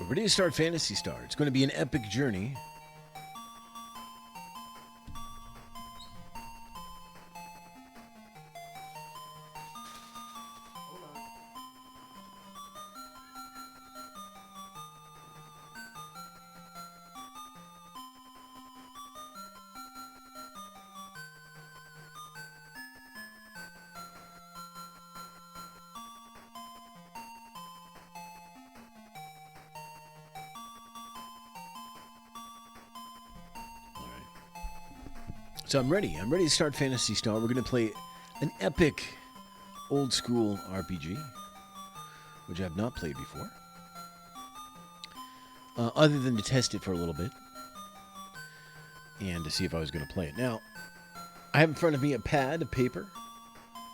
We're ready to start Phantasy Star. It's going to be an epic journey. So I'm ready. I'm ready to start Phantasy Star. We're going to play an epic old school RPG, which I have not played before, other than to test it for a little bit and to see if I was going to play it. Now, I have in front of me a pad of paper,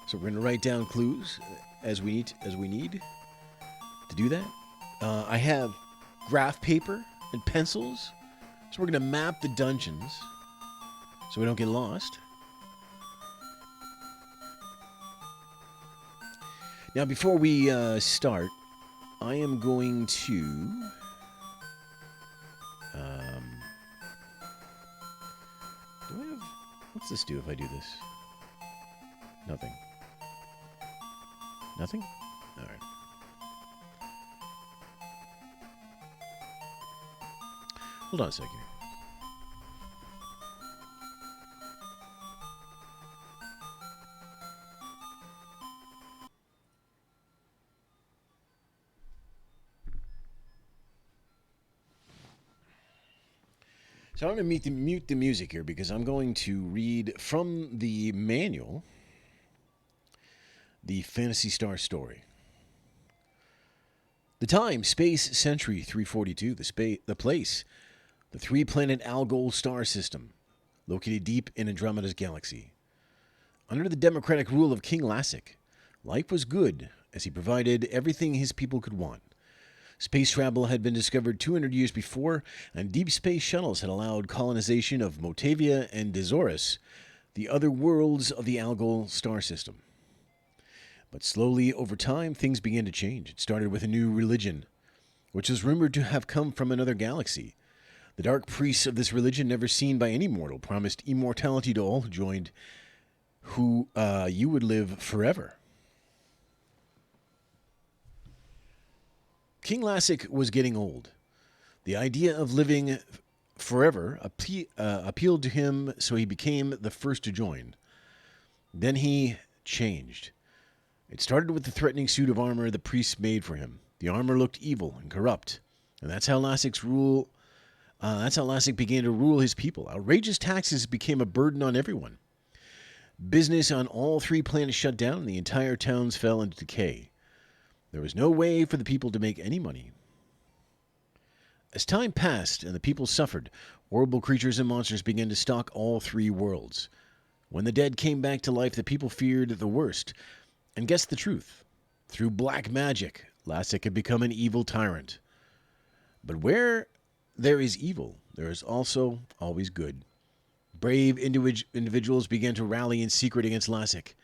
so we're going to write down clues as we need to do that. I have graph paper and pencils, so we're going to map the dungeons so we don't get lost. Now, before we start, I am going to do I have, what's this do if I do this? Nothing. Nothing? All right. Hold on a second. So I'm going to mute the music here because I'm going to read from the manual the Phantasy Star story. The time, space, century 342. The place, the three-planet Algol star system, located deep in Andromeda's galaxy. Under the democratic rule of King Lassic, life was good as he provided everything his people could want. Space travel had been discovered 200 years before, and deep space shuttles had allowed colonization of Motavia and Dezoris, the other worlds of the Algol star system. But slowly, over time, things began to change. It started with a new religion, which was rumored to have come from another galaxy. The dark priests of this religion, never seen by any mortal, promised immortality to all who joined, you would live forever. King Lassic was getting old. The idea of living forever appealed to him, so he became the first to join. Then he changed. It started with the threatening suit of armor the priests made for him. The armor looked evil and corrupt, and that's how Lassic began to rule his people. Outrageous taxes became a burden on everyone. Business on all three planets shut down, and the entire towns fell into decay. There was no way for the people to make any money. As time passed and the people suffered, horrible creatures and monsters began to stalk all three worlds. When the dead came back to life, the people feared the worst and guessed the truth. Through black magic, Lassic had become an evil tyrant. But where there is evil, there is also always good. Brave individuals began to rally in secret against Lassic.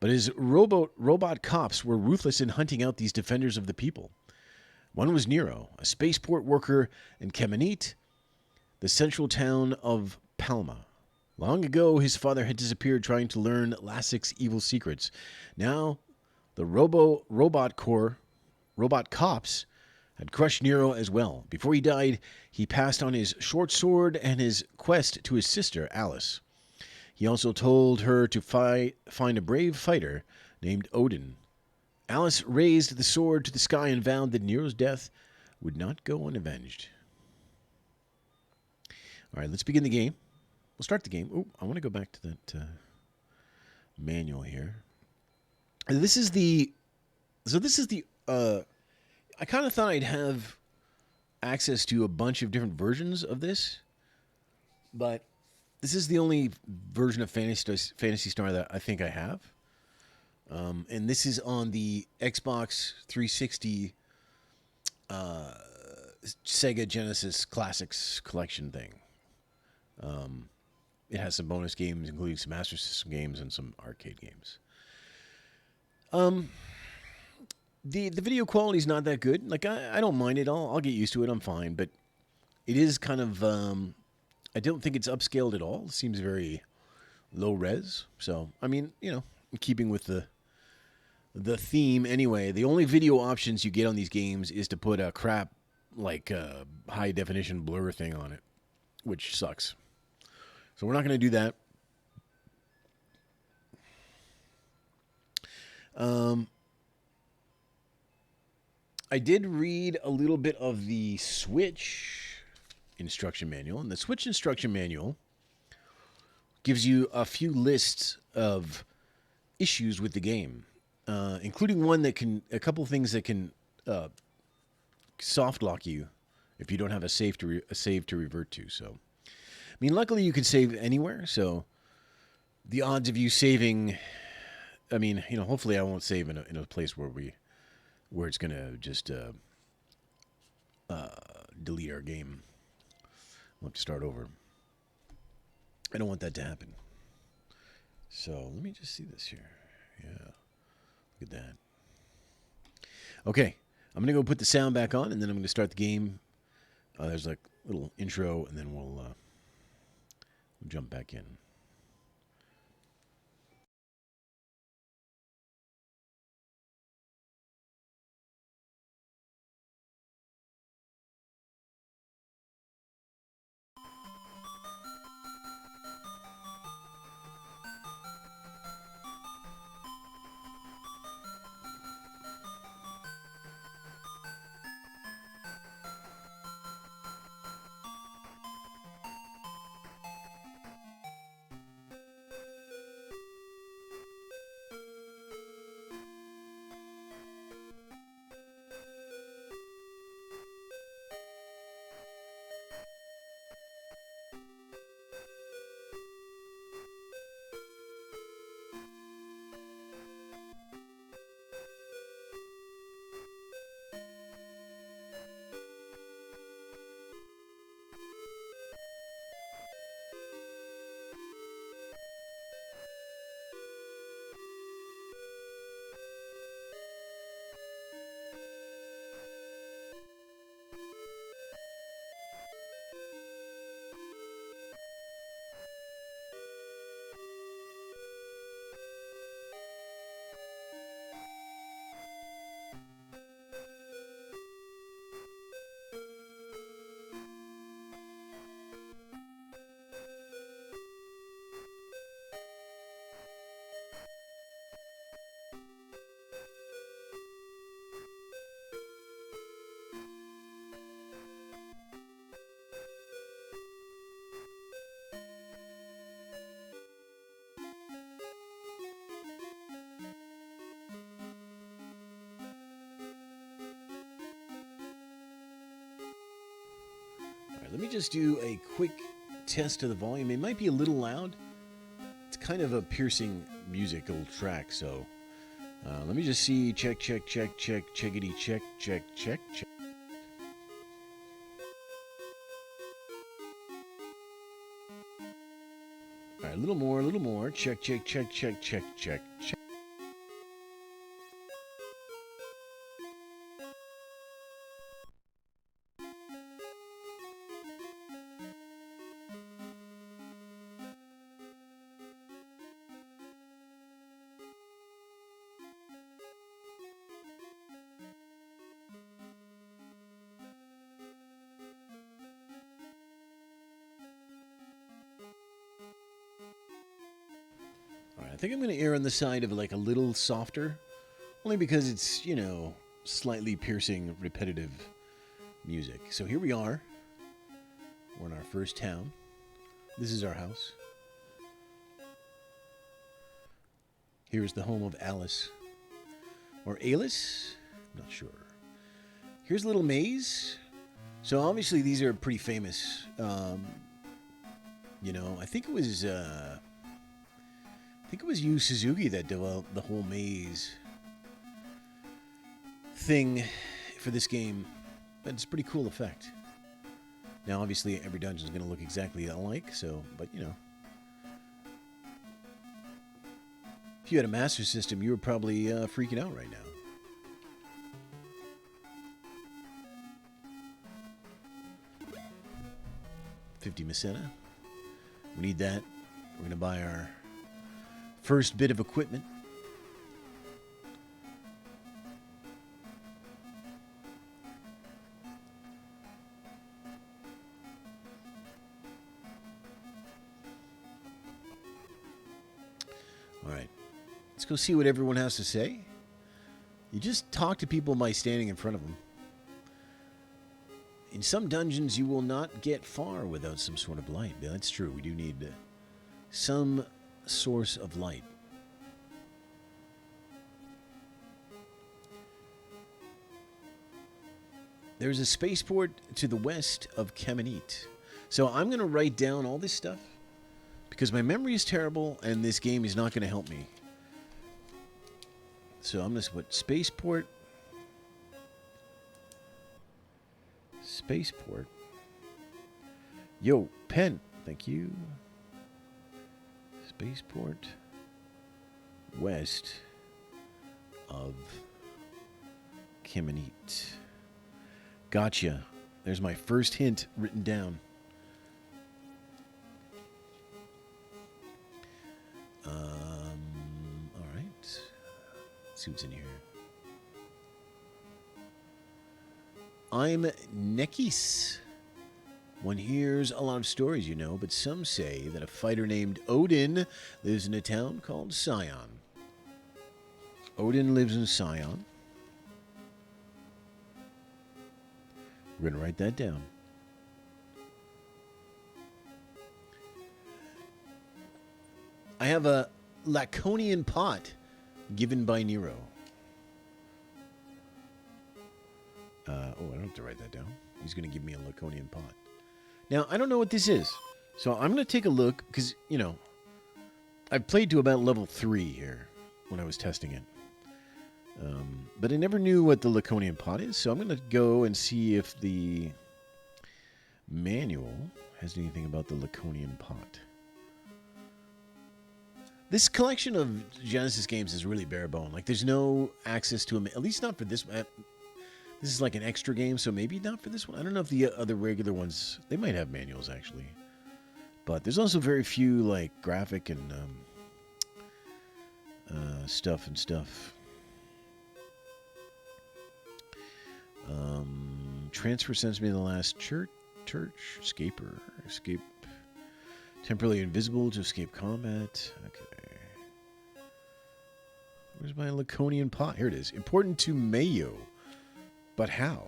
But his robot cops were ruthless in hunting out these defenders of the people. One was Nero, a spaceport worker in Kemenit, the central town of Palma. Long ago, his father had disappeared trying to learn Lassic's evil secrets. Now, the robot cops had crushed Nero as well. Before he died, he passed on his short sword and his quest to his sister, Alice. He also told her to find a brave fighter named Odin. Alice raised the sword to the sky and vowed that Nero's death would not go unavenged. All right, let's begin the game. We'll start the game. Oh, I want to go back to that manual here. This is the... I kind of thought I'd have access to a bunch of different versions of this, but this is the only version of Phantasy Star that I think I have. And this is on the Xbox 360 Sega Genesis Classics collection thing. It has some bonus games, including some Master System games and some arcade games. The video quality is not that good. Like I don't mind it. I'll get used to it. I'm fine. But it is kind of I don't think it's upscaled at all. It seems very low res. So I mean, in keeping with the theme anyway. The only video options you get on these games is to put a crap like high definition blur thing on it, which sucks. So we're not going to do that. I did read a little bit of the Switch instruction manual, and the Switch instruction manual gives you a few lists of issues with the game, including a couple things that can soft lock you if you don't have a save to revert to. So, I mean, luckily you can save anywhere. So, the odds of you saving, I mean, hopefully I won't save in a place where it's gonna just delete our game. We'll have to start over. I don't want that to happen. So let me just see this here. Yeah, look at that. Okay, I'm gonna go put the sound back on, and then I'm gonna start the game. There's like a little intro, and then we'll jump back in. Let me just do a quick test of the volume. It might be a little loud. It's kind of a piercing musical track, so let me just see. Check, checkity, check. All right, a little more. Check. All right, I think I'm going to err on the side of like a little softer, only because it's, slightly piercing, repetitive music. So here we are. We're in our first town. This is our house. Here's the home of Alice. Or Alice? I'm not sure. Here's a little maze. So obviously these are pretty famous. I think it was Yu Suzuki that developed the whole maze thing for this game. But it's a pretty cool effect. Now, obviously, every dungeon is going to look exactly alike, so, but, if you had a Master System, you were probably freaking out right now. 50 Mesena. We need that. We're going to buy our first bit of equipment. All right. Let's go see what everyone has to say. You just talk to people by standing in front of them. In some dungeons, you will not get far without some sort of light. That's true. We do need some source of light. There's a spaceport to the west of Kemenit. So I'm going to write down all this stuff because my memory is terrible and this game is not going to help me. So I'm going to put spaceport. Spaceport. Yo, pen. Thank you. Spaceport west of Kemenit. Gotcha. There's my first hint written down. All right. Let's see what's in here. I'm Nekis. One hears a lot of stories, you know, but some say that a fighter named Odin lives in a town called Sion. Odin lives in Sion. We're going to write that down. I have a Laconian pot given by Nero. I don't have to write that down. He's going to give me a Laconian pot. Now, I don't know what this is. So I'm going to take a look because, you know, I've played to about level 3 here when I was testing it. But I never knew what the Laconian pot is, so I'm going to go and see if the manual has anything about the Laconian pot. This collection of Genesis games is really bare bone. Like, there's no access to them, at least not for this one. This is like an extra game, so maybe not for this one. I don't know if the other regular ones, they might have manuals, actually. But there's also very few, like, graphic and stuff. Transfer sends me to the last church. Escape temporarily invisible to escape combat. Okay. Where's my Laconian pot? Here it is. Important to Mayo. But how?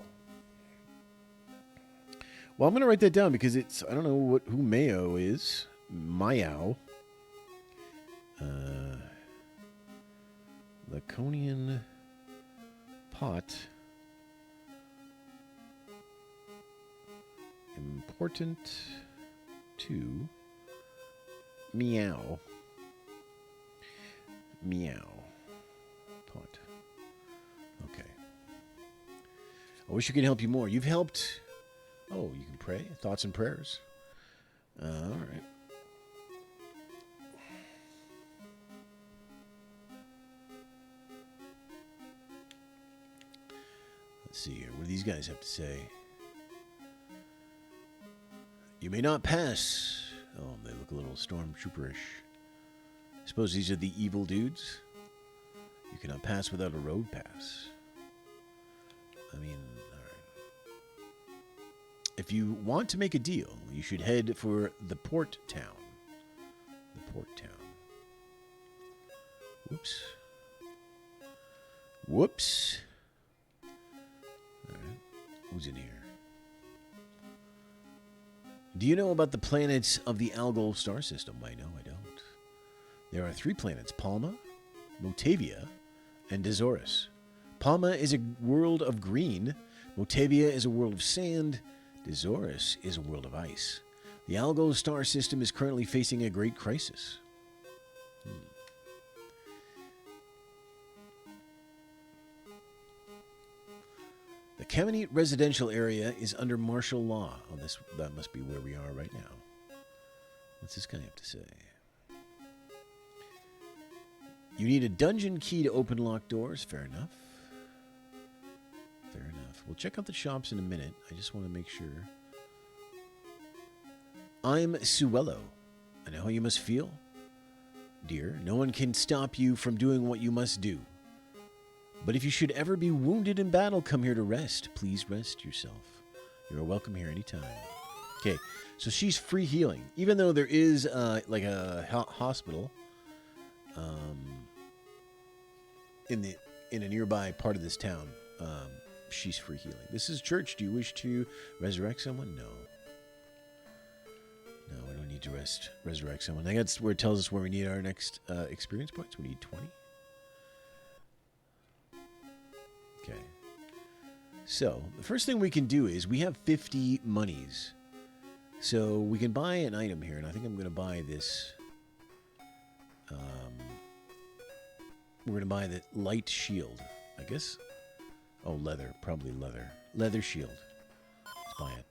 Well, I'm going to write that down because it's, I don't know who Mayo is. Mayao. Laconian pot. Important to Meow. Pot. Okay. I wish I could help you more. You've helped. Oh, you can pray. Thoughts and prayers. All right. Let's see here. What do these guys have to say? You may not pass. Oh, they look a little stormtrooperish. I suppose these are the evil dudes. You cannot pass without a road pass. I mean, all right. If you want to make a deal, you should head for the port town. The port town. Whoops. All right. Who's in here? Do you know about the planets of the Algol star system? I know, I don't. There are 3 planets, Palma, Motavia, and Dazorus. Palma is a world of green, Motavia is a world of sand, Dazorus is a world of ice. The Algol star system is currently facing a great crisis. The Kemenit residential area is under martial law. Oh, that must be where we are right now. What's this guy have to say? You need a dungeon key to open locked doors. Fair enough. We'll check out the shops in a minute. I just want to make sure. I'm Suello. I know how you must feel. Dear, no one can stop you from doing what you must do. But if you should ever be wounded in battle, come here to rest. Please rest yourself. You are welcome here anytime. Okay, so she's free healing. Even though there is like a hospital in a nearby part of this town, she's free healing. This is church. Do you wish to resurrect someone? No. No, we don't need to resurrect someone. I think that's where it tells us where we need our next experience points. We need 20. Okay. So, the first thing we can do is we have 50 monies. So, we can buy an item here, and I think I'm going to buy this. We're going to buy the light shield, I guess. Oh, leather. Probably leather. Leather shield. Let's buy it.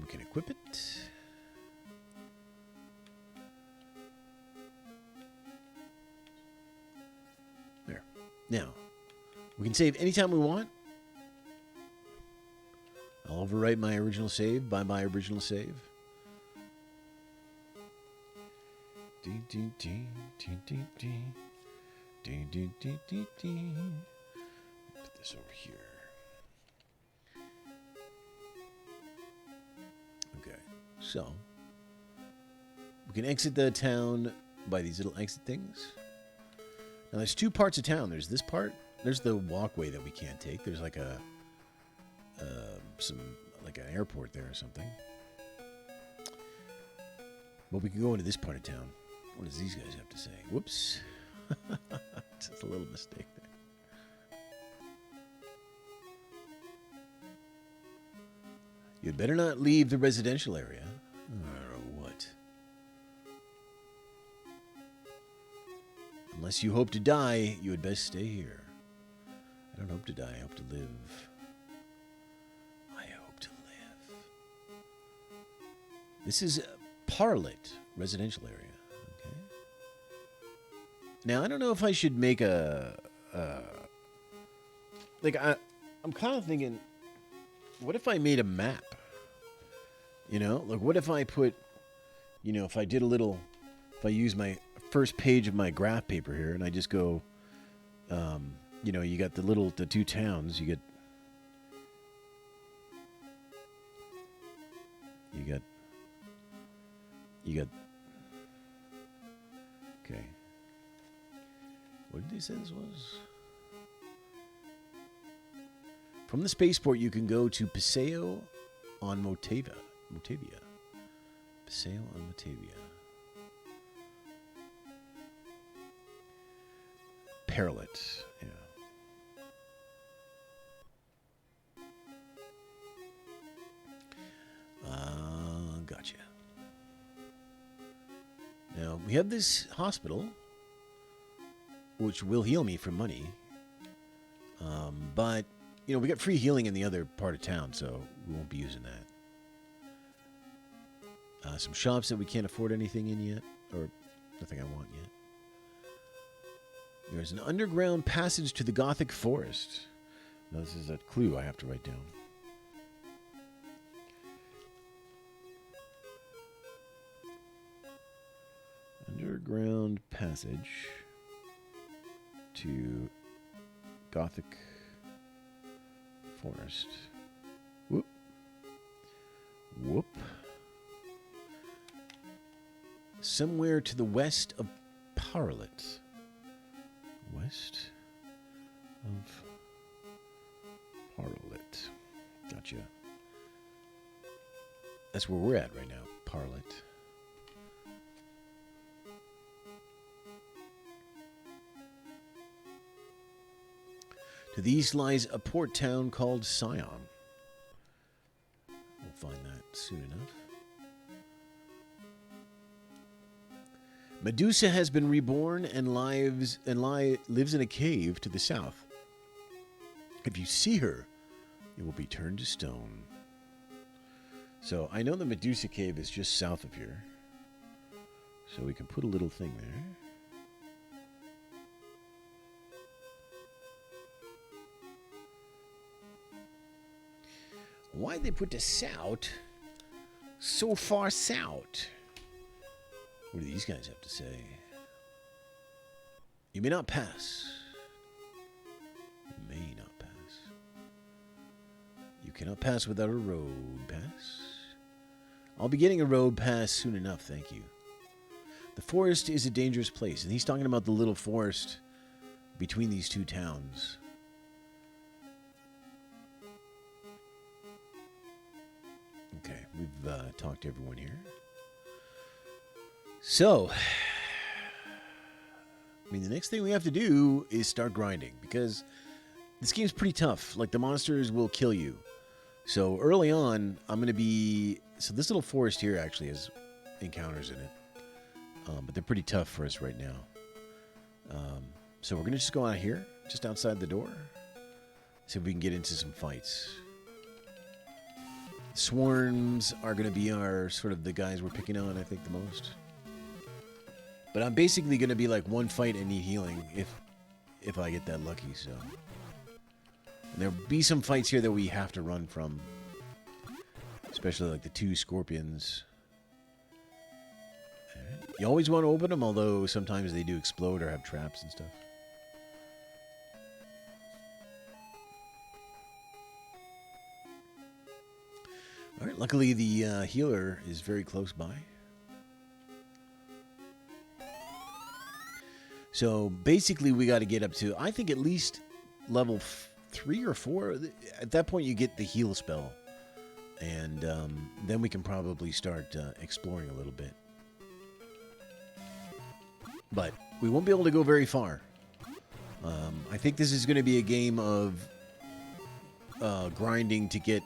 We can equip it. There. Now, we can save anytime we want. I'll overwrite my original save by my original save. Put this over here. Okay, so we can exit the town by these little exit things. Now there's two parts of town. There's this part. There's the walkway that we can't take. There's like a like an airport there or something. But we can go into this part of town. What does these guys have to say? Whoops. Just a little mistake there. You'd better not leave the residential area. Or what? Unless you hope to die, you had best stay here. I don't hope to die, I hope to live. I hope to live. This is Parlet residential area. Okay. Now, I don't know if I should make I'm kind of thinking, what if I made a map? You know, like what if I put, you know, if I use my first page of my graph paper here and I just go, you know, you got the two towns, you got, okay. What did they say this was? From the spaceport, you can go to Paseo on Motavia. Paseo on Motavia. Parlet, yeah. Gotcha. Now, we have this hospital, which will heal me for money. But, you know, we got free healing in the other part of town, so we won't be using that. Some shops that we can't afford anything in yet, or nothing I want yet. There's an underground passage to the Gothic forest. Now, this is a clue I have to write down. Underground passage to Gothic forest. Whoop. Whoop. Somewhere to the west of Parlet. West of Parlet. Gotcha. That's where we're at right now, Parlet. To the east lies a port town called Sion. We'll find that soon enough. Medusa has been reborn and lives in a cave to the south. If you see her, you will be turned to stone. So I know the Medusa cave is just south of here. So we can put a little thing there. Why'd they put the south so far south? What do these guys have to say? You may not pass. You may not pass. You cannot pass without a road pass. I'll be getting a road pass soon enough, thank you. The forest is a dangerous place, and he's talking about the little forest between these two towns. Okay, we've talked to everyone here. So, I mean, the next thing we have to do is start grinding, because this game's pretty tough. Like, the monsters will kill you. So, early on, I'm going to be... So, this little forest here actually has encounters in it. But they're pretty tough for us right now. So, we're going to just go out here, just outside the door. See if we can get into some fights. Swarms are going to be our sort of the guys we're picking on, I think, the most. But I'm basically going to be like one fight and need healing if I get that lucky, so. And there'll be some fights here that we have to run from. Especially like the two scorpions. Right. You always want to open them, although sometimes they do explode or have traps and stuff. Alright, luckily the healer is very close by. So basically we got to get up to, I think, at least level 3 or 4. At that point you get the heal spell. And then we can probably start exploring a little bit. But we won't be able to go very far. I think this is going to be a game of grinding to get,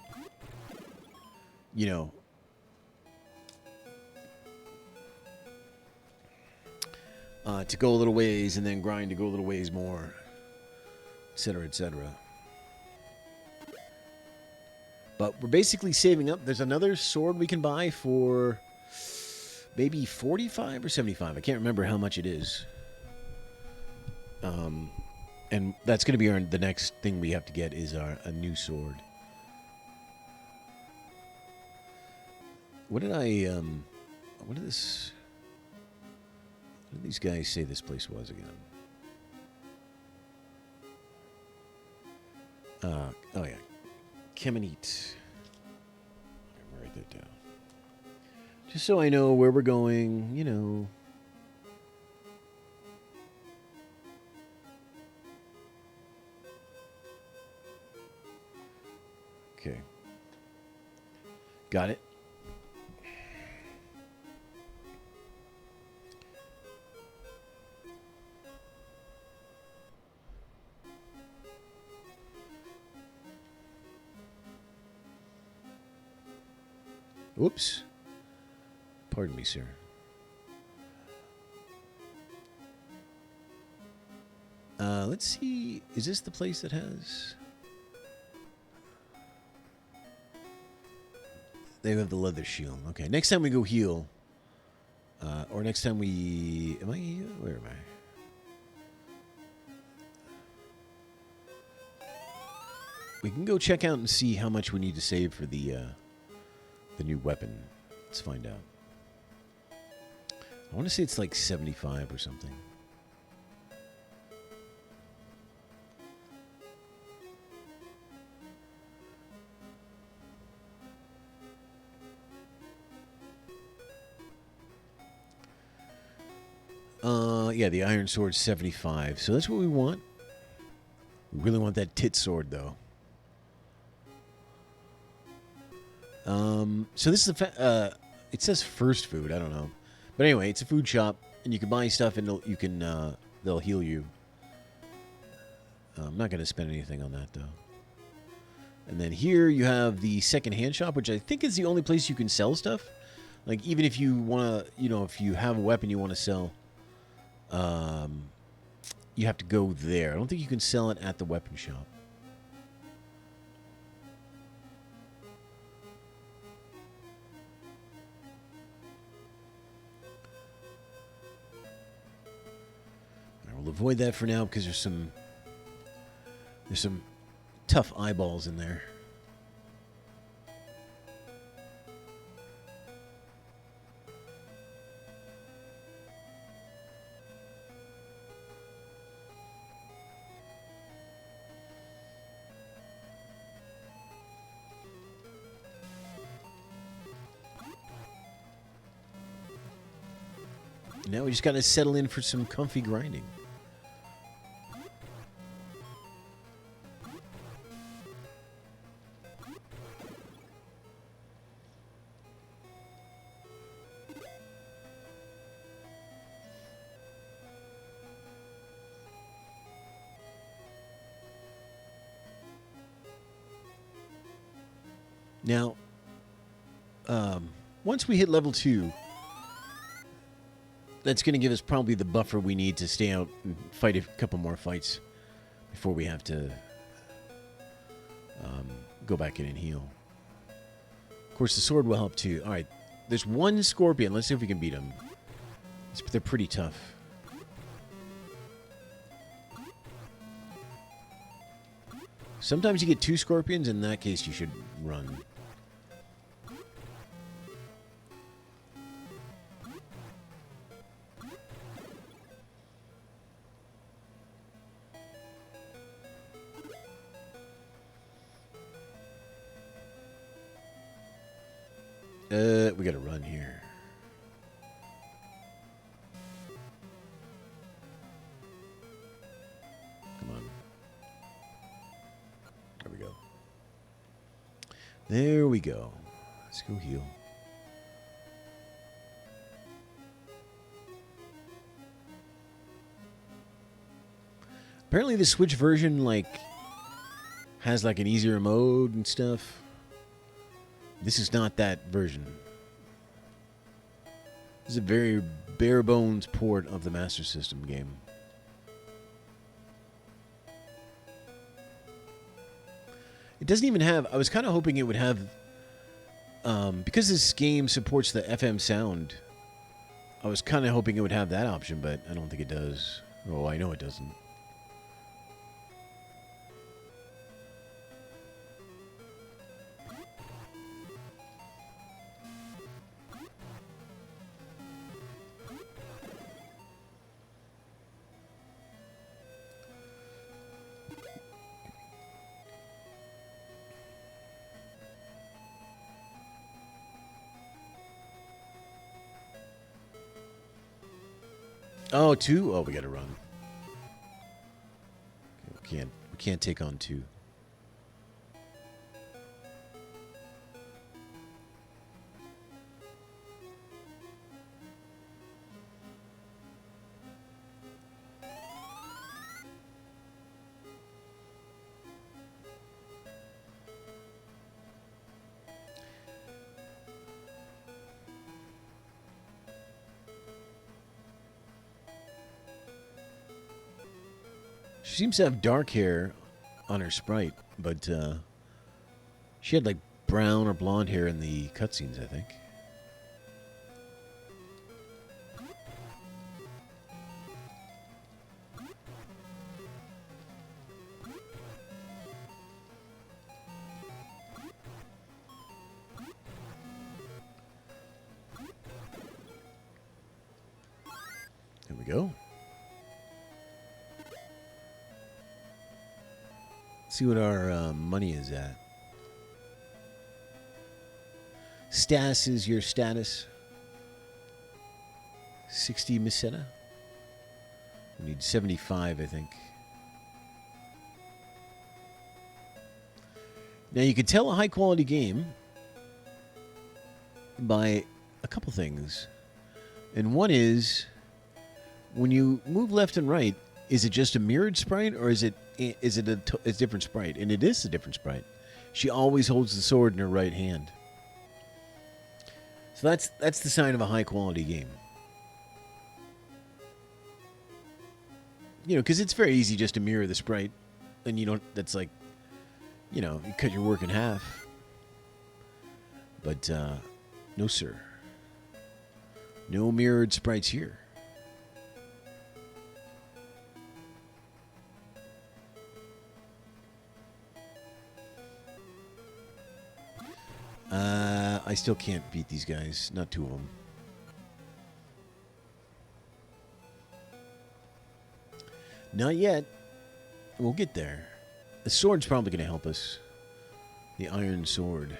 you know, to go a little ways and then grind to go a little ways more, etc., etc. But we're basically saving up. There's another sword we can buy for maybe 45 or 75. I can't remember how much it is. And that's going to be the next thing we have to get is a new sword. What did what did these guys say this place was again? Oh yeah. Kemenite. I'm gonna write that down. Just so I know where we're going, you know. Okay. Got it. Oops. Pardon me, sir. Let's see. Is this the place that has... They have the leather shield. Okay, next time we go heal. Or next time we... Am I... Where am I? We can go check out and see how much we need to save for the new weapon. Let's find out. I want to say it's like 75 or something. Yeah, the iron sword's 75. So that's what we want. We really want that tit sword, though. So this is it says first food. I don't know, but anyway, it's a food shop, and you can buy stuff, and you can they'll heal you. I'm not going to spend anything on that though. And then here you have the second-hand shop, which I think is the only place you can sell stuff. Like even if you want to, you know, if you have a weapon you want to sell, you have to go there. I don't think you can sell it at the weapon shop. We'll avoid that for now because there's some tough eyeballs in there. Now we just got to settle in for some comfy grinding. Now, once we hit level 2, that's going to give us probably the buffer we need to stay out and fight a couple more fights before we have to go back in and heal. Of course, the sword will help too. All right, there's one scorpion. Let's see if we can beat him. They're pretty tough. Sometimes you get 2 scorpions. In that case, you should run. We gotta run here. Come on. There we go. There we go. Let's go heal. Apparently the Switch version, like, has, like, an easier mode and stuff. This is not that version. This is a very bare-bones port of the Master System game. It doesn't even have... I was kind of hoping it would have... because this game supports the FM sound, I was kind of hoping it would have that option, but I don't think it does. Oh, I know it doesn't. Oh, 2? Oh, we gotta run. Okay, we can't take on 2. She seems to have dark hair on her sprite, but she had like brown or blonde hair in the cutscenes, I think. There we go. See what our money is at. Status is your status. 60 Miseta. We need 75, I think. Now you can tell a high quality game by a couple things. And one is when you move left and right, is it just a mirrored sprite or is it a different sprite? And it is a different sprite. She always holds the sword in her right hand. So that's the sign of a high quality game. You know, because it's very easy just to mirror the sprite, and you don't. That's like, you know, you cut your work in half. But no, sir. No mirrored sprites here. I still can't beat these guys. Not 2 of them. Not yet. We'll get there. The sword's probably going to help us. The iron sword.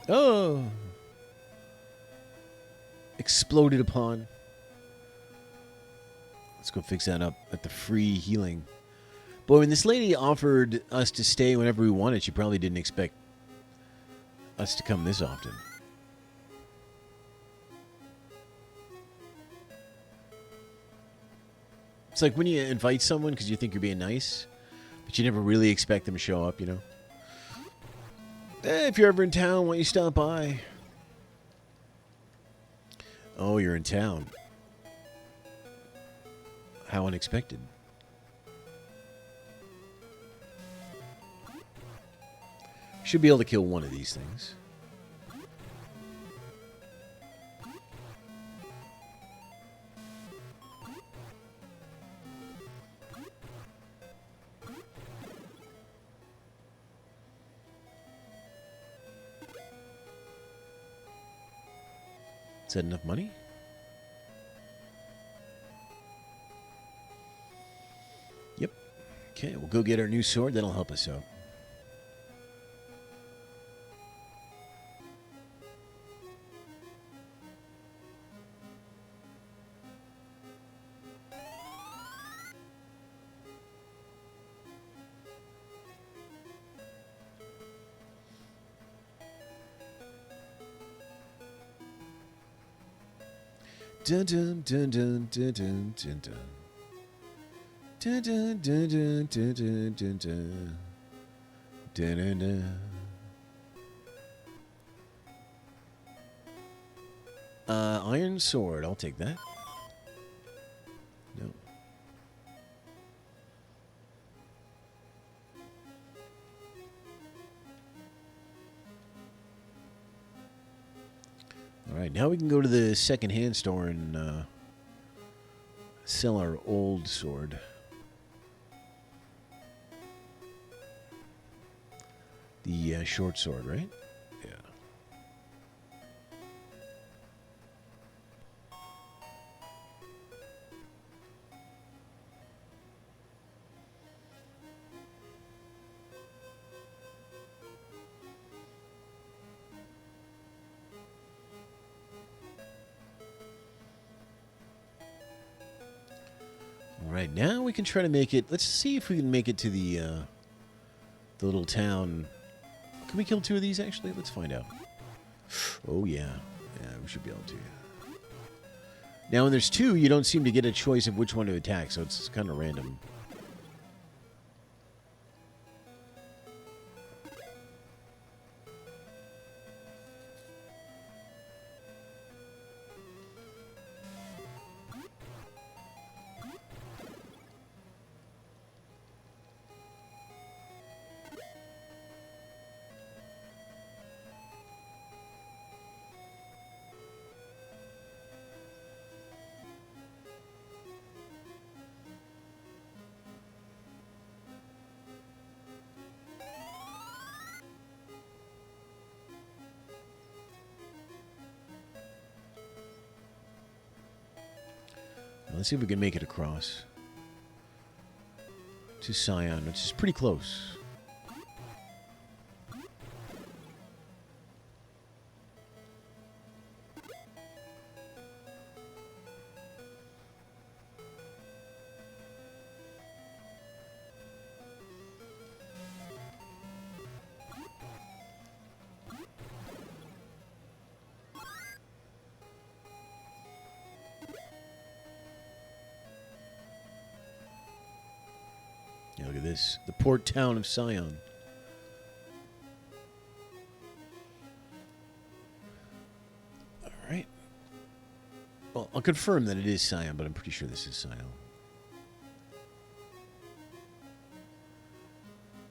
Oh! Exploded upon. Let's go fix that up at the free healing. Boy, when this lady offered us to stay whenever we wanted, she probably didn't expect us to come this often. It's like when you invite someone because you think you're being nice, but you never really expect them to show up, you know? If you're ever in town, why don't you stop by? Oh, you're in town. How unexpected. Should be able to kill one of these things. Is that enough money? Yep. Okay, we'll go get our new sword. That'll help us out. Dun dun dun dun dun dun dun dun. Dun dun dun dun dun dun dun dun. Dun dun dun. Iron sword. I'll take that. No. All right, now we can go to the second-hand store and sell our old sword. The short sword, right? Yeah. All right, now we can try to make it. Let's see if we can make it to the little town. Can we kill two of these, actually? Let's find out. Oh, yeah. Yeah, we should be able to. Now, when there's two, you don't seem to get a choice of which one to attack, so it's kind of random. Let's see if we can make it across to Scion, which is pretty close. Yeah, look at this. The port town of Scion. All right. Well, I'll confirm that it is Scion, but I'm pretty sure this is Scion.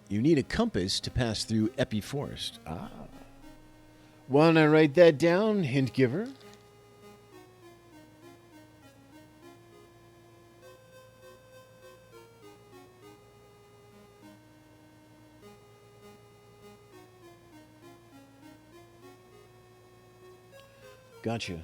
You need a compass to pass through Epi Forest. Ah. Wanna write that down, hint giver? Gotcha.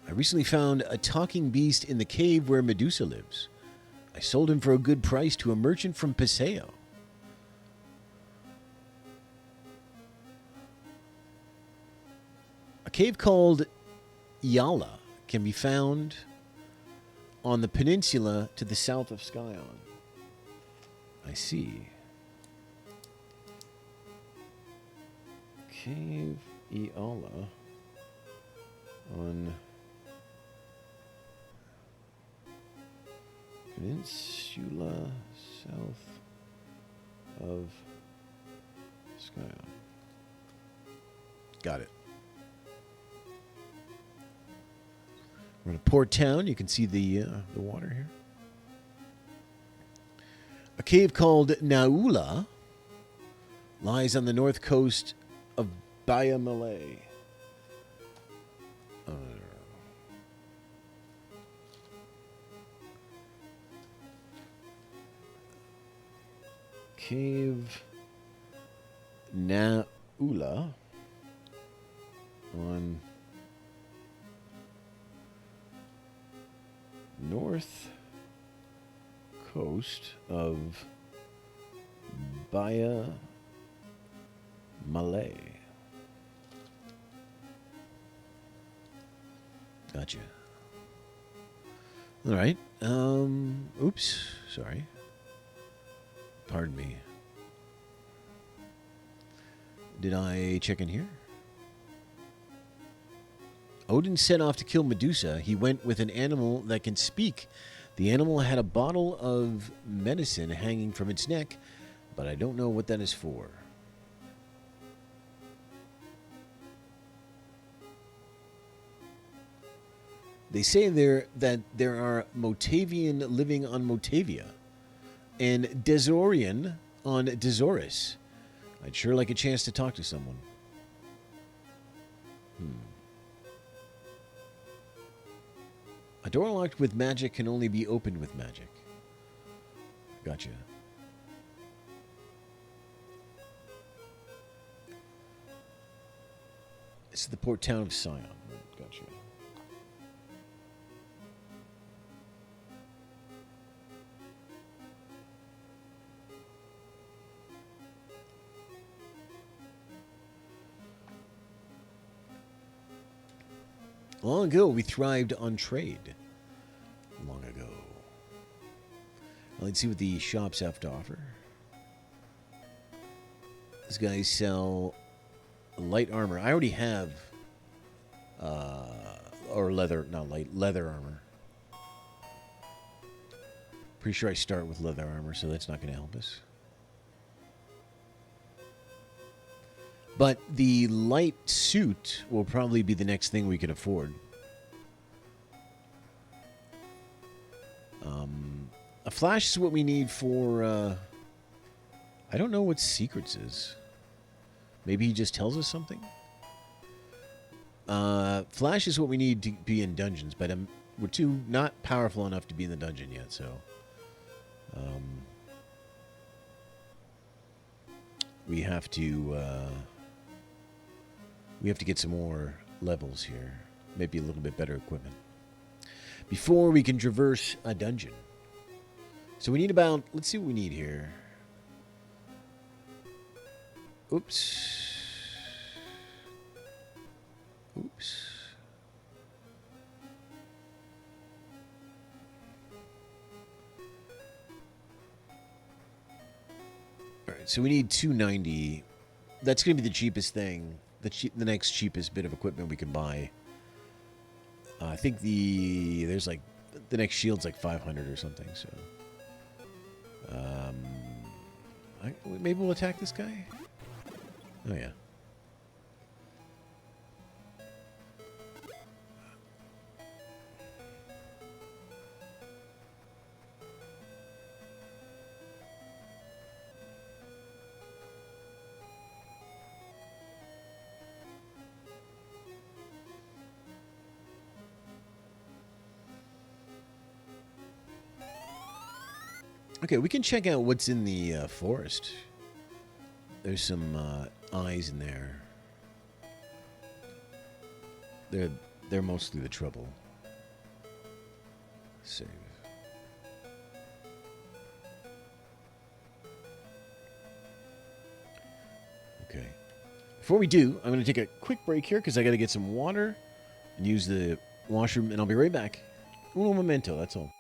I recently found a talking beast in the cave where Medusa lives. I sold him for a good price to a merchant from Paseo. A cave called Yala can be found on the peninsula to the south of Skion. I see. Cave Yala on peninsula south of Skion. Got it. We're in a port town. You can see the water here. A cave called Naula lies on the north coast of Baia Malay. Cave Naula on north coast of Baia Malay. Gotcha. All right. Oops. Sorry. Pardon me. Did I check in here? Odin set off to kill Medusa. He went with an animal that can speak. The animal had a bottle of medicine hanging from its neck, but I don't know what that is for. They say that there are Motavian living on Motavia and Desorian on Desoris. I'd sure like a chance to talk to someone. A door locked with magic can only be opened with magic. Gotcha. This is the port town of Sion. Gotcha. Long ago, we thrived on trade. Long ago. Well, let's see what the shops have to offer. These guys sell light armor. I already have, or leather, not light, leather armor. Pretty sure I start with leather armor, so that's not going to help us. But the light suit will probably be the next thing we can afford. A flash is what we need for... I don't know what secrets is. Maybe he just tells us something? Flash is what we need to be in dungeons, but we're too not powerful enough to be in the dungeon yet, so... we have to get some more levels here. Maybe a little bit better equipment. Before we can traverse a dungeon. So we need about... Let's see what we need here. Oops. Oops. Alright, so we need 290. That's going to be the cheapest thing. The next cheapest bit of equipment we can buy. I think there's like the next shield's like 500 or something. So, maybe we'll attack this guy. Oh yeah. Okay, we can check out what's in the forest. There's some eyes in there. They're mostly the trouble. Save. Okay. Before we do, I'm going to take a quick break here because I got to get some water and use the washroom, and I'll be right back. Uno momento, that's all.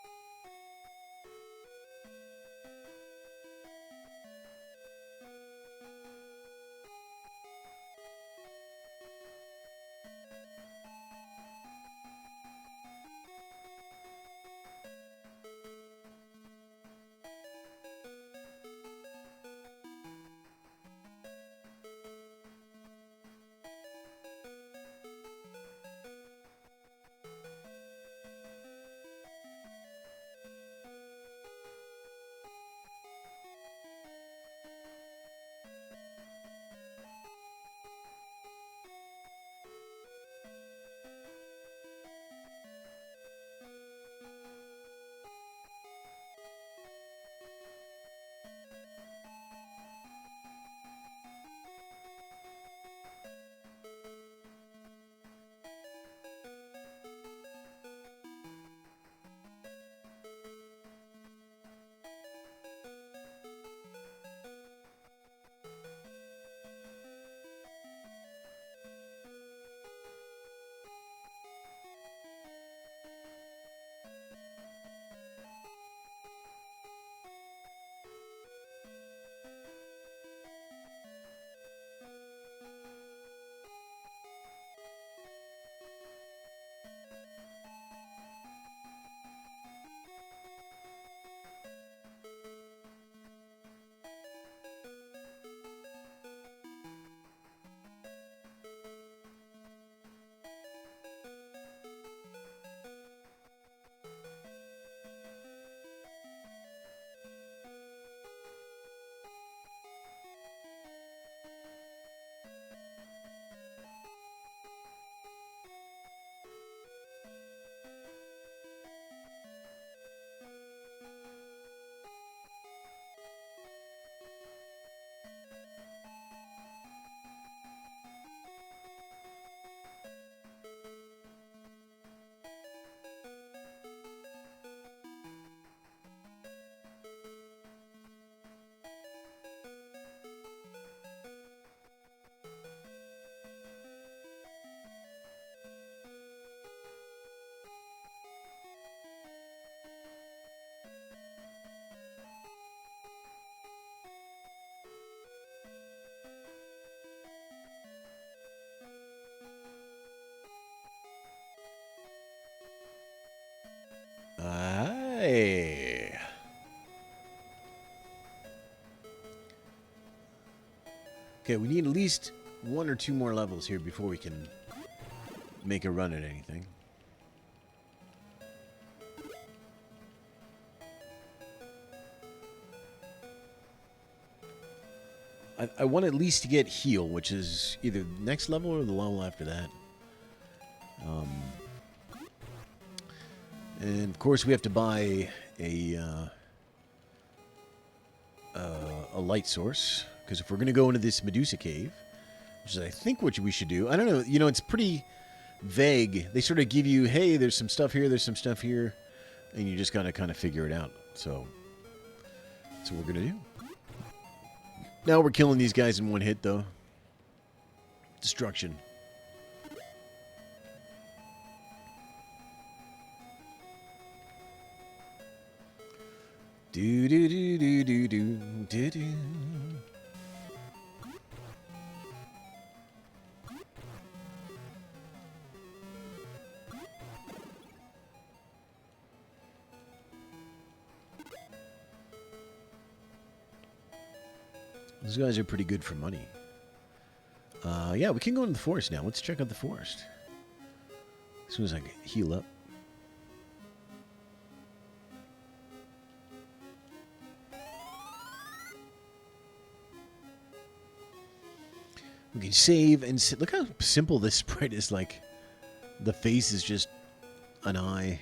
Aye. Okay, we need at least 1 or 2 more levels here before we can make a run at anything. I want at least to get heal, which is either the next level or the level after that. And of course, we have to buy a light source, because if we're going to go into this Medusa cave, which is I think what we should do. I don't know. You know, it's pretty vague. They sort of give you, hey, there's some stuff here, there's some stuff here, and you just got to kind of figure it out. So that's what we're going to do. Now we're killing these guys in one hit, though. Destruction. Do do do do do do do do. Those guys are pretty good for money. Yeah, we can go into the forest now. Let's check out the forest. As soon as I heal up. We can save and sit. Look how simple this sprite is. Like, the face is just an eye.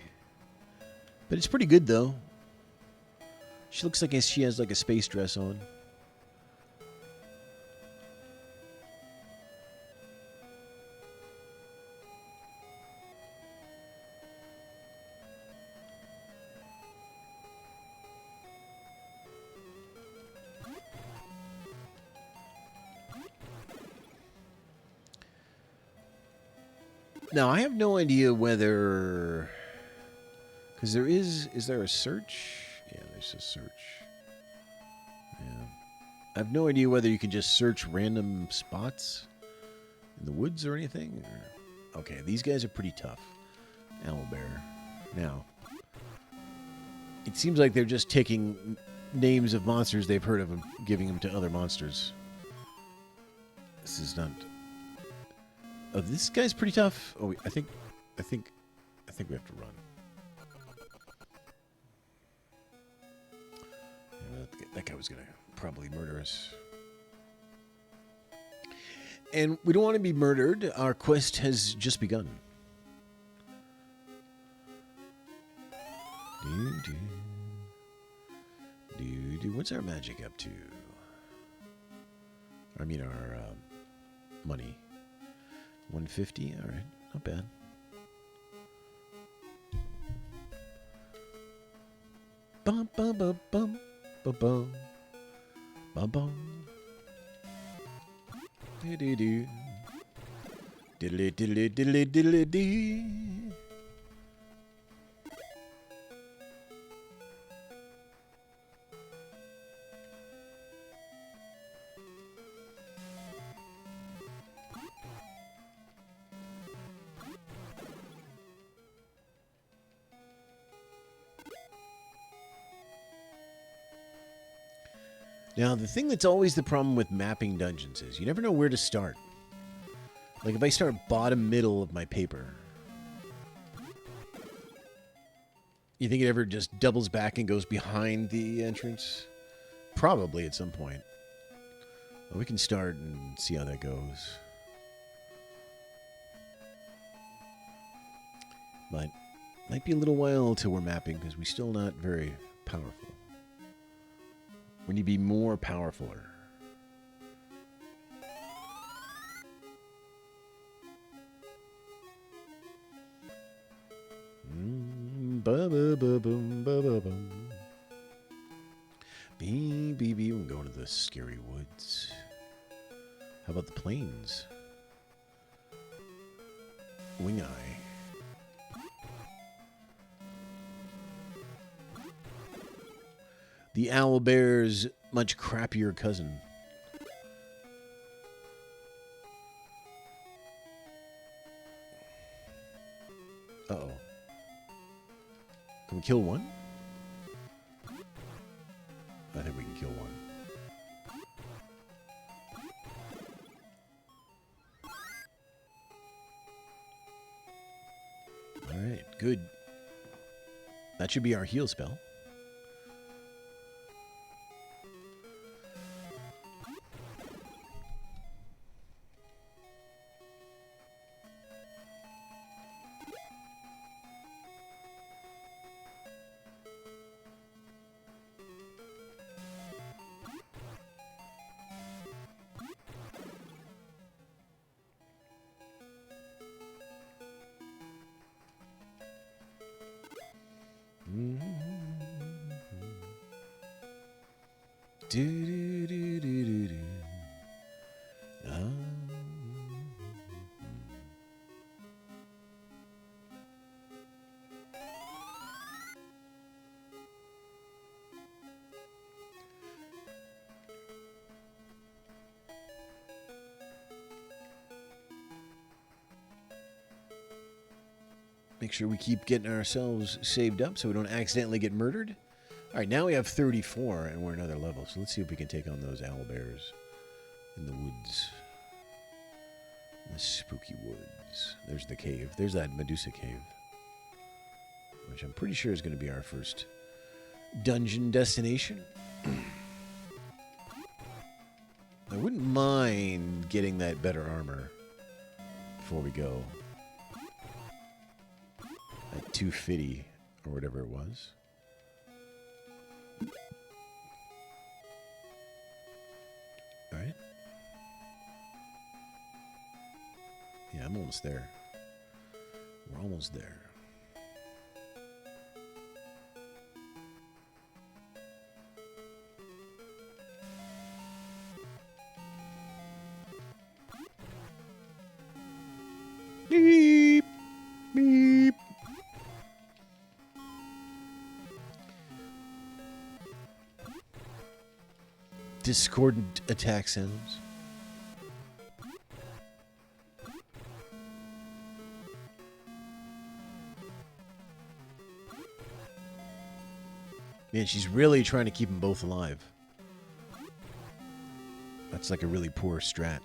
But it's pretty good, though. She looks like she has, like, a space dress on. Now, I have no idea whether... Because there is... Is there a search? Yeah, there's a search. Yeah. I have no idea whether you can just search random spots in the woods or anything. Or... Okay, these guys are pretty tough. Owlbear. Now, it seems like they're just taking names of monsters they've heard of and giving them to other monsters. This is not... Oh, this guy's pretty tough. Oh, I think we have to run. Yeah, that guy was gonna probably murder us. And we don't want to be murdered. Our quest has just begun. What's our magic up to? I mean, our money. 150. All right, not bad. Bum bum bum bum bum bum bum bum. Diddly doo. Diddly diddly diddly diddly dee. Now, the thing that's always the problem with mapping dungeons is you never know where to start. Like, if I start bottom middle of my paper, you think it ever just doubles back and goes behind the entrance? Probably at some point. Well, we can start and see how that goes. But might be a little while till we're mapping because we're still not very powerful. We need to be more powerful. We're going to the scary woods. How about the plains? Wing Eye. The owlbear's much crappier cousin. Uh-oh. Can we kill one? I think we can kill one. Alright, good. That should be our heal spell. Make sure we keep getting ourselves saved up so we don't accidentally get murdered. All right, now we have 34 and we're another level. So let's see if we can take on those owlbears in the woods. In the spooky woods. There's the cave. There's that Medusa cave. Which I'm pretty sure is going to be our first dungeon destination. I wouldn't mind getting that better armor before we go. At 250 or whatever it was. All right. Yeah, I'm almost there. We're almost there. Beep. discordant attack sounds. Man, she's really trying to keep them both alive. That's like a really poor strat.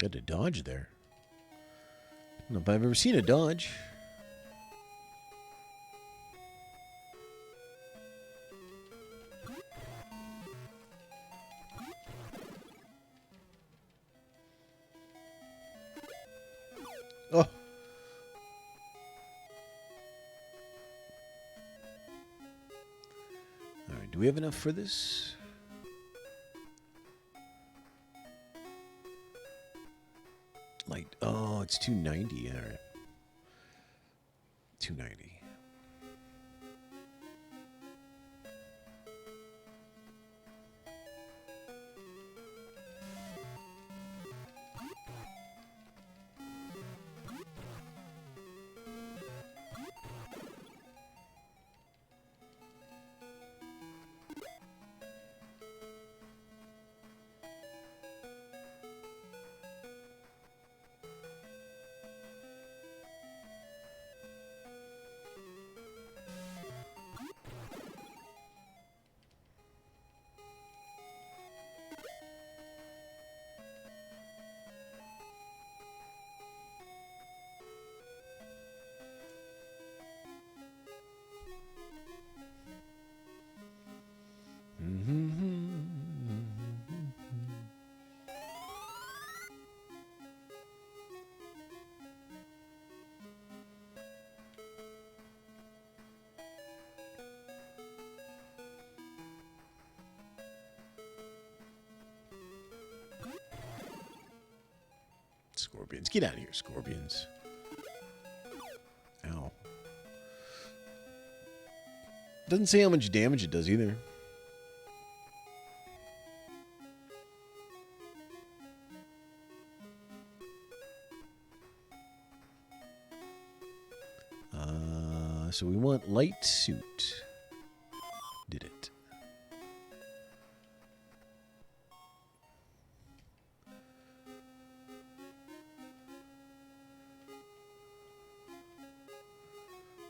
Got a dodge there. I don't know if I've ever seen a dodge. Oh. All right, do we have enough for this? Like, oh, it's 290. All right. 290. Scorpions. Get out of here, scorpions. Ow. Doesn't say how much damage it does either. So we want light suit. Did it.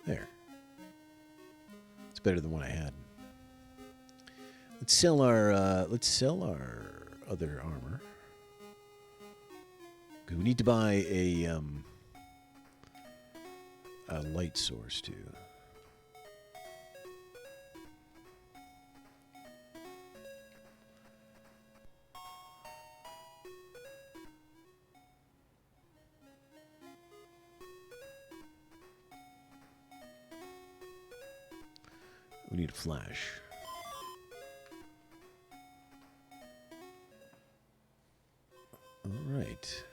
There. It's better than what I had. Let's sell our other armor. Because we need to buy a light source too. We need a flash. All right.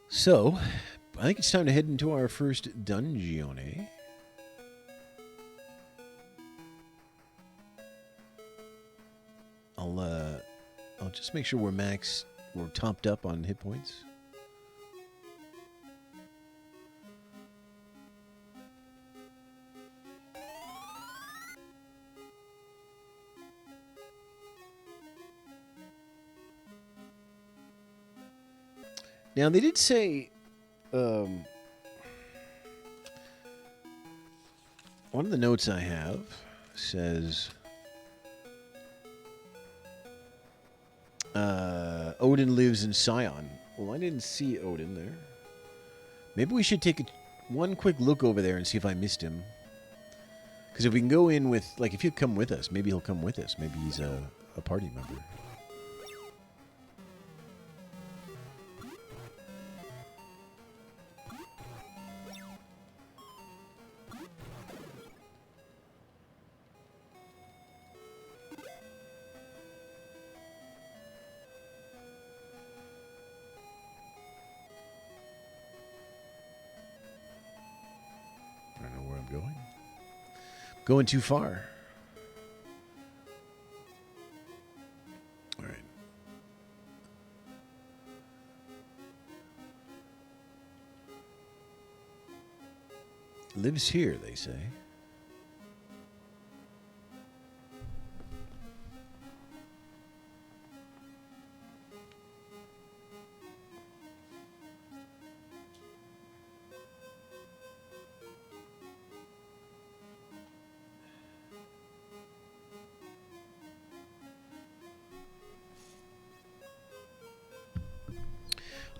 So, I think it's time to head into our first dungeon. I'll just make sure we're topped up on hit points. Now, they did say, one of the notes I have says, Odin lives in Sion. Well, I didn't see Odin there. Maybe we should take one quick look over there and see if I missed him. Because if we can go in with, like, if he'll come with us, maybe he'll come with us. Maybe he's a party member. Going too far. All right. Lives here, they say.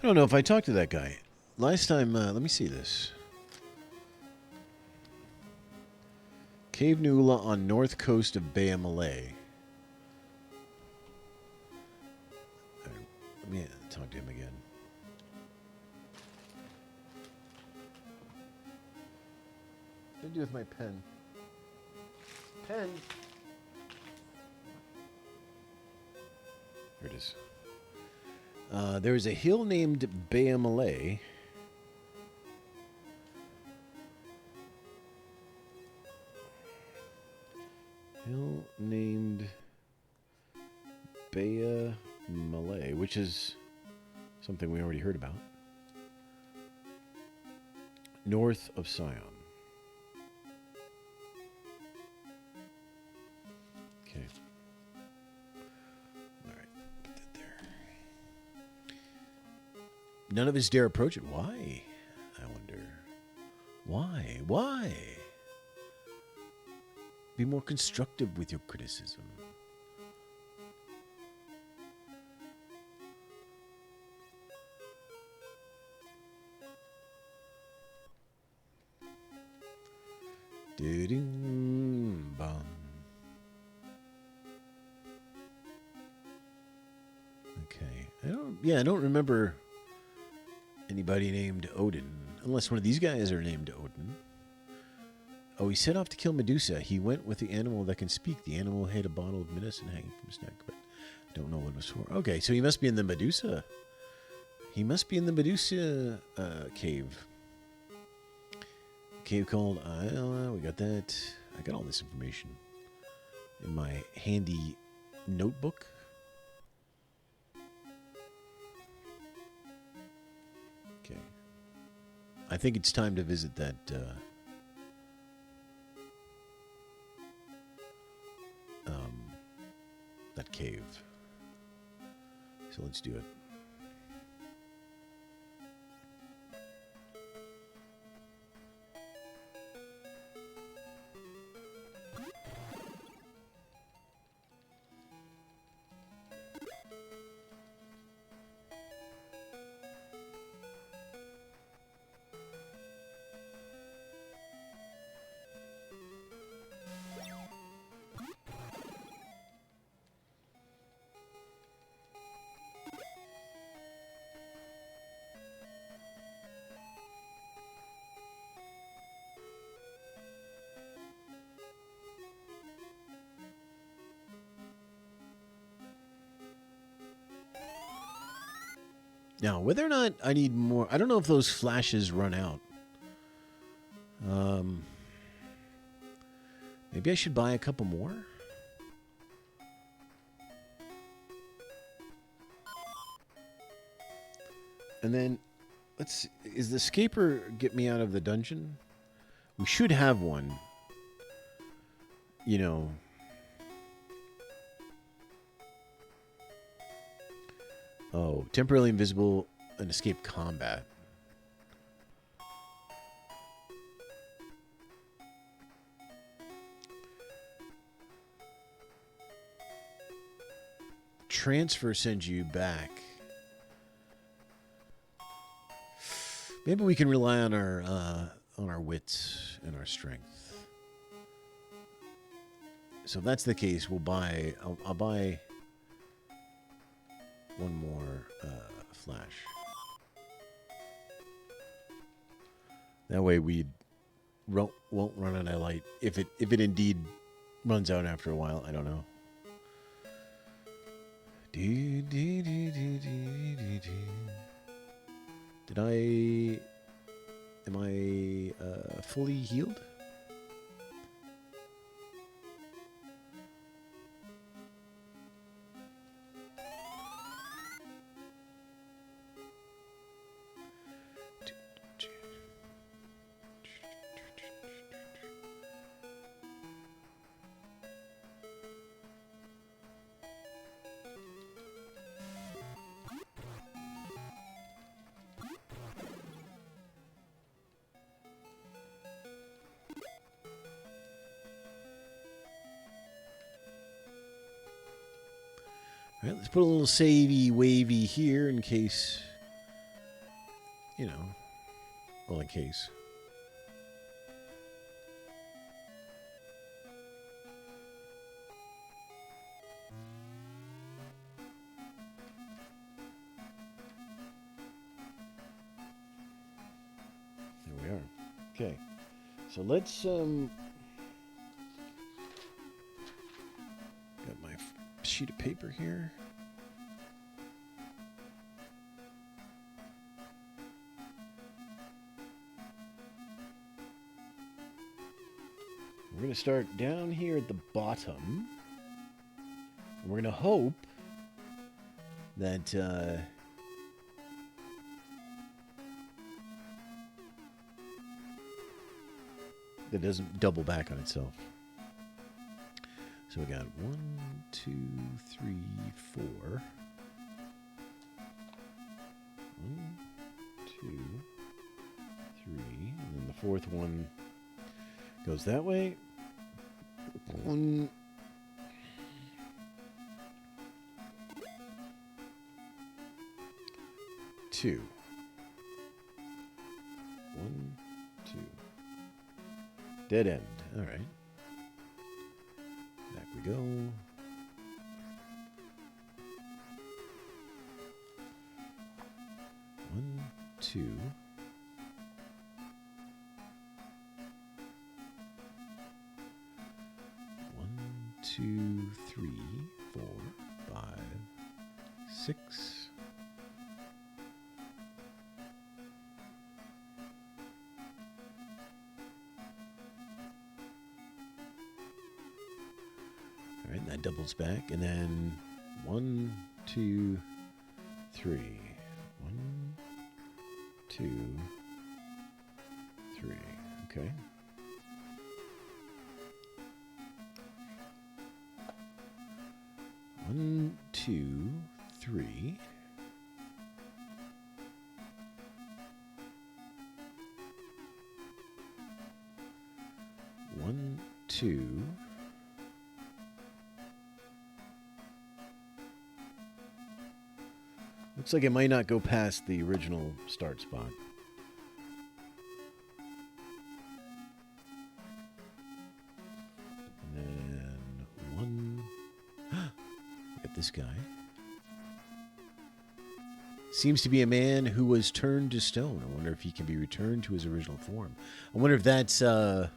I don't know if I talked to that guy. Last time, let me see this. Cave Nula on north coast of Bay of Malay. Let me talk to him again. What do I do with my pen? Pen! Here it is. There is a hill named Bay of Malay. Hill named Bay of Malay, which is something we already heard about. North of Sion. Okay. All right. Put that there. None of us dare approach it. Why? I wonder. Why? Why? Be more constructive with your criticism. Bum. Okay. I don't remember anybody named Odin, unless one of these guys are named Odin. Oh, he set off to kill Medusa. He went with the animal that can speak. The animal had a bottle of medicine hanging from his neck, but I don't know what it was for. Okay, so he must be in the Medusa. He must be in the Medusa cave. Cave called Isla. We got that. I got all this information in my handy notebook. Okay. I think it's time to visit that that cave. So let's do it. Now, whether or not I need more, I don't know if those flashes run out. Maybe I should buy a couple more. And then, is the scaper get me out of the dungeon? We should have one. You know. Oh, temporarily invisible and escape combat. Transfer sends you back. Maybe we can rely on our wits and our strength. So if that's the case, we'll buy. I'll buy one more flash. That way we won't run out of light. If it indeed runs out after a while, I don't know. Am I fully healed? All right, let's put a little savey wavy here in case, you know, well, in case. There we are. Okay, so let's got my sheet of paper here. We're going to start down here at the bottom. We're going to hope that that doesn't double back on itself. So we got 1, 2, 3, 4. 1, 2, 3, and then the fourth one goes that way. 1, 2. 1, 2. Dead end. All right. Back we go. 1, 2. 1, 2, 3, 4, 5, 6. All right, that doubles back, and then 1, 2, 3. 1, 2, 3. Okay. One, 2, 3. 1, 2. Looks like it might not go past the original start spot. And then 1. Look at this guy. Seems to be a man who was turned to stone. I wonder if he can be returned to his original form. I wonder if that's I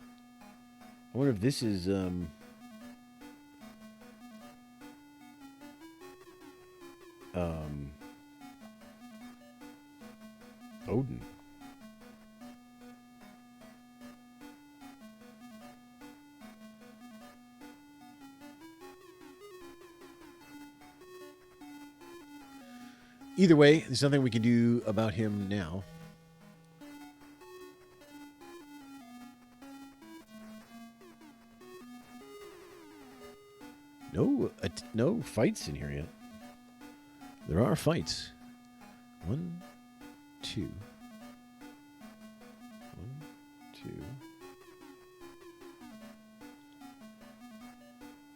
wonder if this is Odin. Either way, there's nothing we can do about him now. No fights in here yet. There are fights. 1, 2. 1, 2.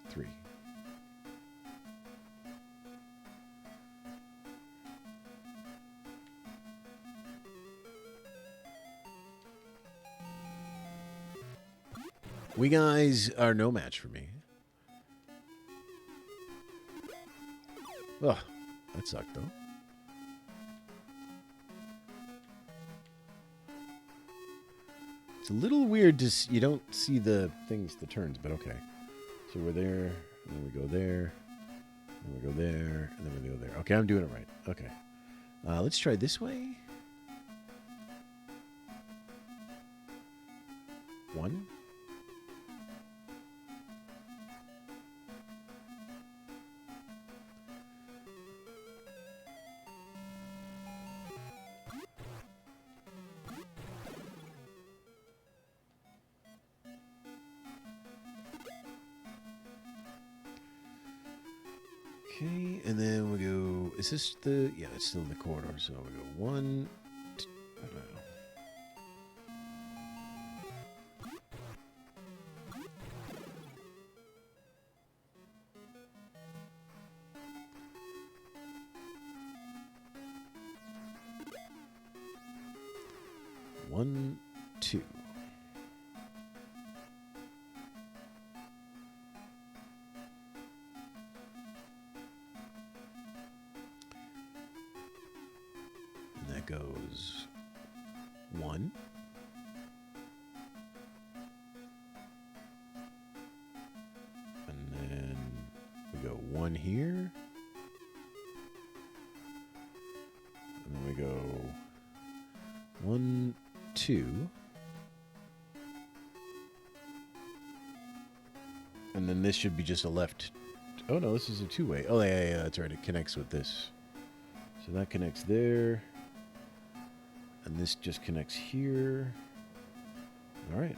3. We guys are no match for me. Ugh, that sucked though. It's a little weird to you don't see the things, the turns, but okay. So we're there, and then we go there, and we go there, and then we go there. Okay, I'm doing it right. Okay. Let's try this way. 1. Okay, and then we go. Is this the? Yeah, it's still in the corridor. So we go 1. I don't know. One, 2. And that goes 1. And then we go 1 here. And then we go 1, 2. And then this should be just a left. Oh, no, this is a 2-way. Oh, yeah, that's right. It connects with this. So that connects there. And this just connects here. All right.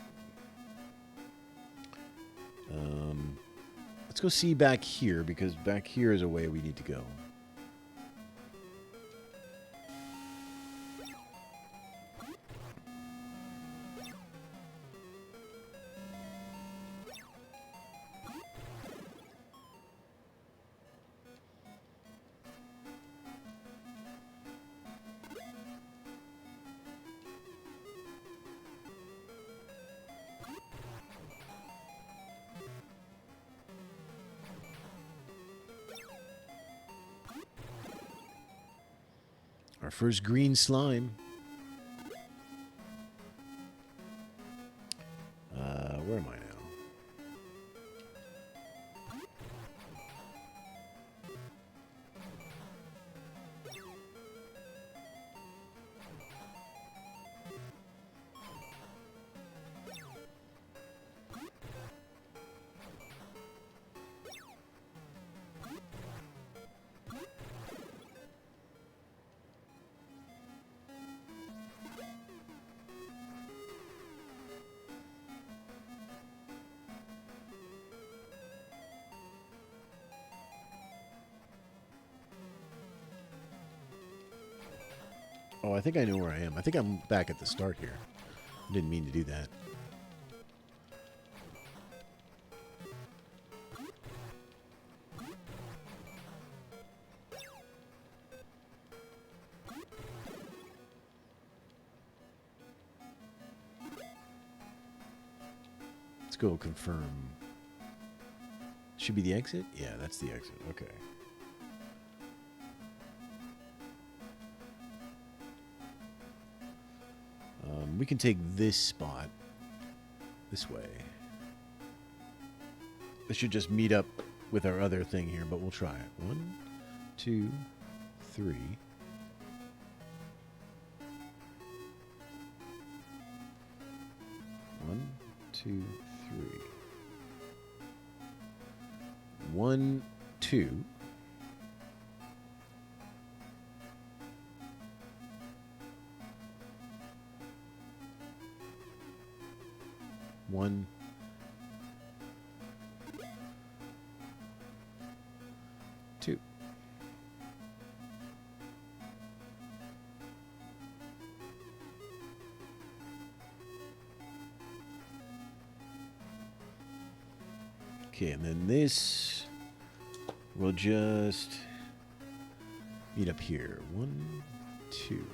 Let's go see back here, because back here is a way we need to go. Our first green slime. Where am I now? Oh, I think I know where I am. I think I'm back at the start here. I didn't mean to do that. Let's go confirm. Should be the exit? Yeah, that's the exit. Okay. We can take this spot this way. This should just meet up with our other thing here, but we'll try it. 1, 2, 3. One, 2, 3. 1, 2. One, 2. Okay, and then this will just meet up here. 1, 2.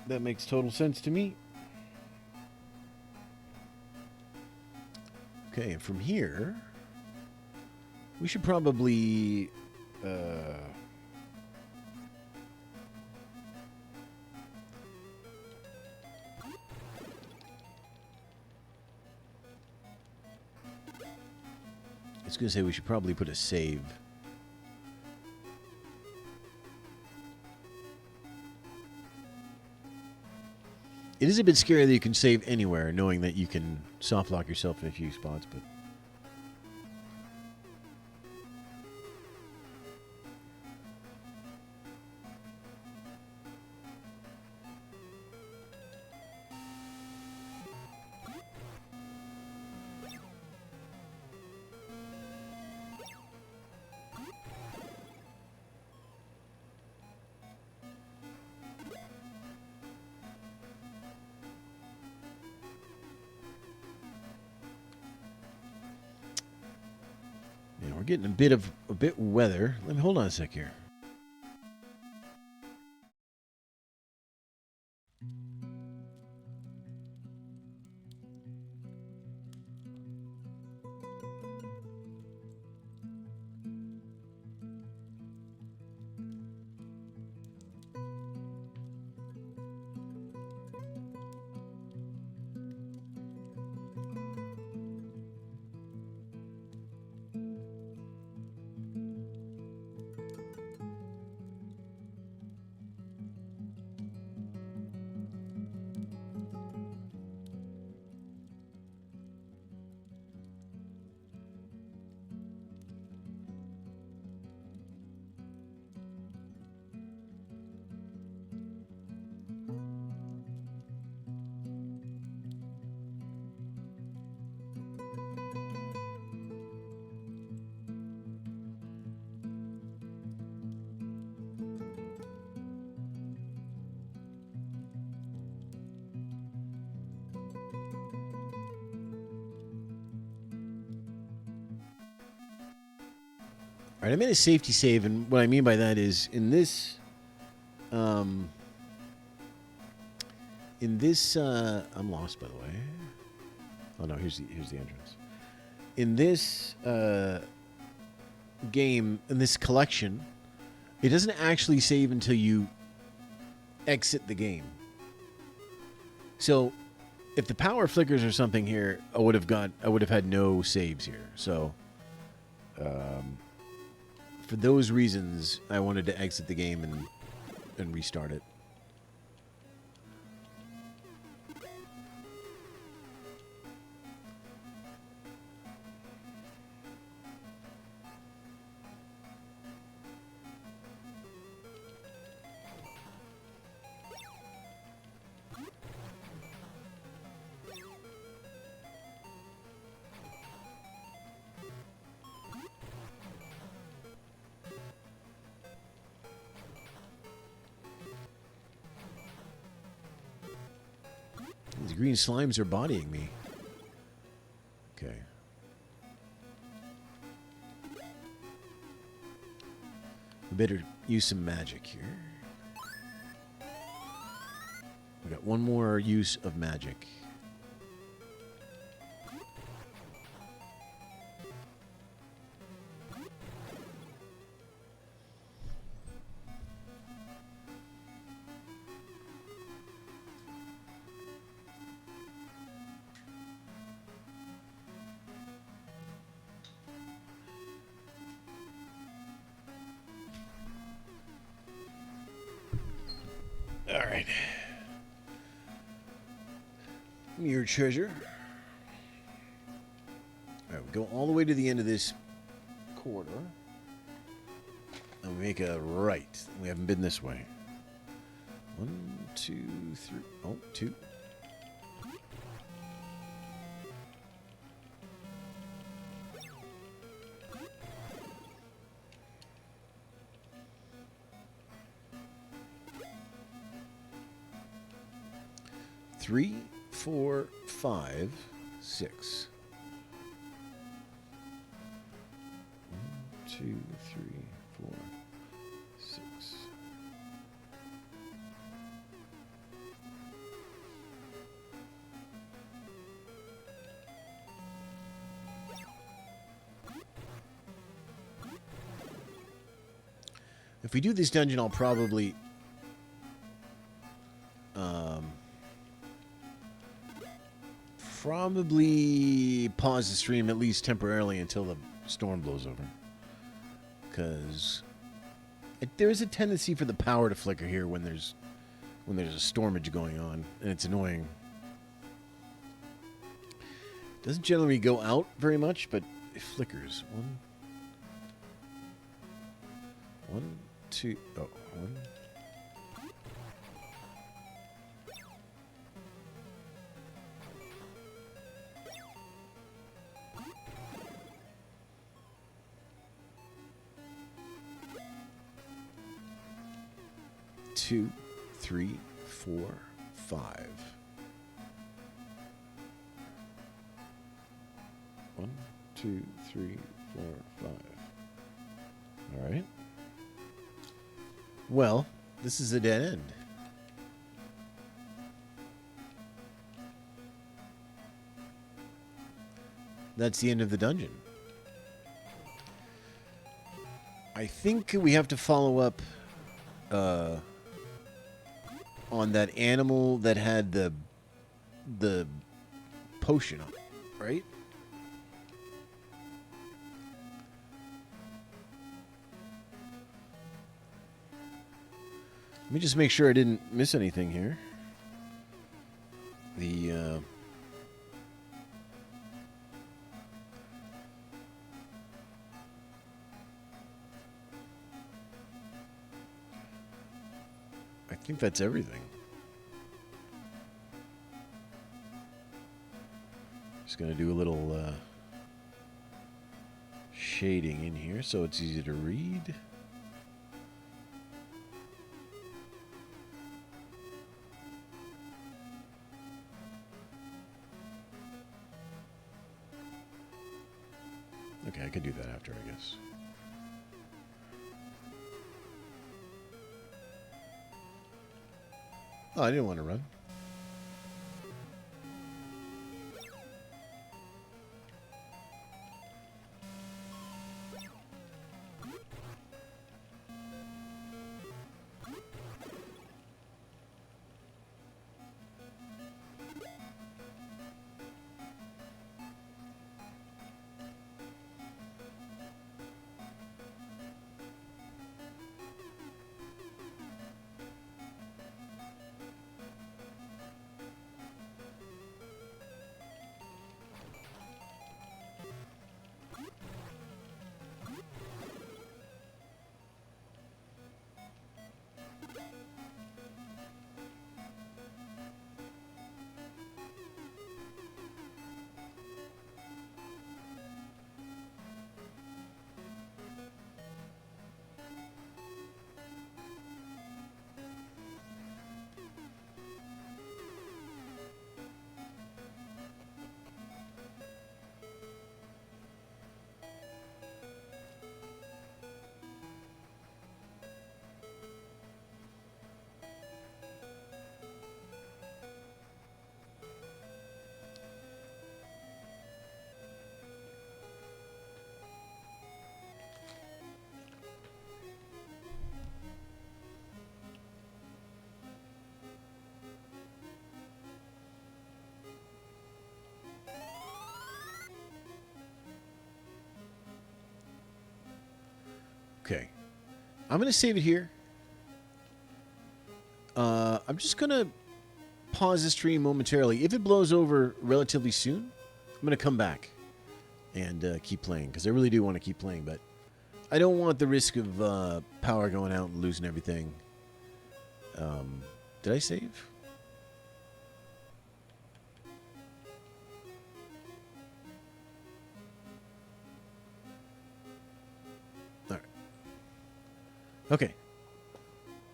That makes total sense to me. Okay, and from here, we should probably... I was going to say we should probably put a save. It is a bit scary that you can save anywhere, knowing that you can soft lock yourself in a few spots, but... Yeah, we're getting a bit weather. Let me hold on a sec here. All right, I made a safety save, and what I mean by that is in this, I'm lost, by the way. Oh no, here's the entrance. In this game, in this collection, it doesn't actually save until you exit the game. So, if the power flickers or something here, I would have had no saves here. So, for those reasons, I wanted to exit the game and restart it. These green slimes are bodying me. Okay. We better use some magic here. We got one more use of magic. All right. Mirror treasure. All right, we go all the way to the end of this corridor. And we make a right. We haven't been this way. 1, 2, 3. Oh, 2. Three, 4, 5, 6. 1, 2, 3, 4, 6. If we do this dungeon, I'll probably pause the stream at least temporarily until the storm blows over. Because there is a tendency for the power to flicker here when there's a stormage going on, and it's annoying. Doesn't generally go out very much, but it flickers. One, two, oh, one. Two, three, 4, 5. 1, 2, 3, 4, 5. All right. Well, this is a dead end. That's the end of the dungeon. I think we have to follow up on that animal that had the potion on it, right? Let me just make sure I didn't miss anything here. I think that's everything. Just going to do a little shading in here so it's easy to read. Okay, I could do that after, I guess. Oh, I didn't want to run. Okay. I'm going to save it here. I'm just going to pause the stream momentarily. If it blows over relatively soon, I'm going to come back and keep playing, because I really do want to keep playing, but I don't want the risk of power going out and losing everything. Did I save? All right. Okay.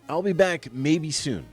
I'll be back maybe soon.